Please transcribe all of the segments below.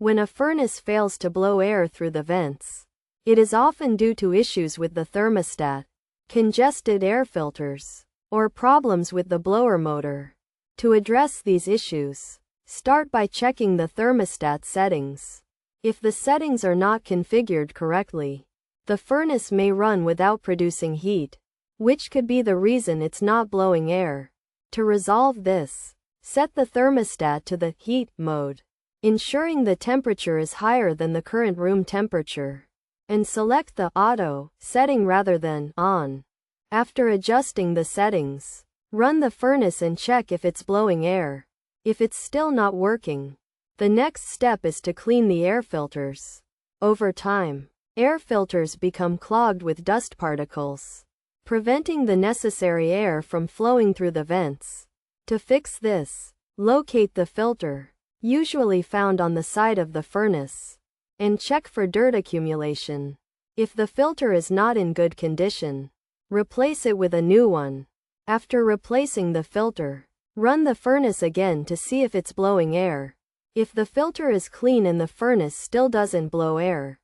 When a furnace fails to blow air through the vents, it is often due to issues with the thermostat, congested air filters, or problems with the blower motor. To address these issues, start by checking the thermostat settings. If the settings are not configured correctly, the furnace may run without producing heat, which could be the reason it's not blowing air. To resolve this, set the thermostat to the heat mode, ensuring the temperature is higher than the current room temperature, and select the auto setting rather than on. After adjusting the settings, run the furnace and check if it's blowing air. If it's still not working, the next step is to clean the air filters. Over time, air filters become clogged with dust particles, preventing the necessary air from flowing through the vents. To fix this, locate the filter, usually found on the side of the furnace, and check for dirt accumulation. If the filter is not in good condition, replace it with a new one. After replacing the filter, run the furnace again to see if it's blowing air. If the filter is clean and the furnace still doesn't blow air,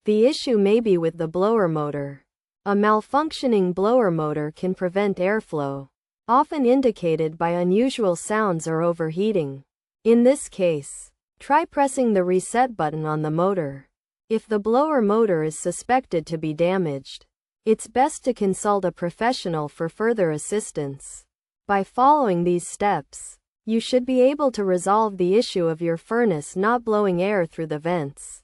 the issue may be with the blower motor. A malfunctioning blower motor can prevent airflow, often indicated by unusual sounds or overheating. In this case, try pressing the reset button on the motor. If the blower motor is suspected to be damaged, it's best to consult a professional for further assistance. By following these steps, you should be able to resolve the issue of your furnace not blowing air through the vents.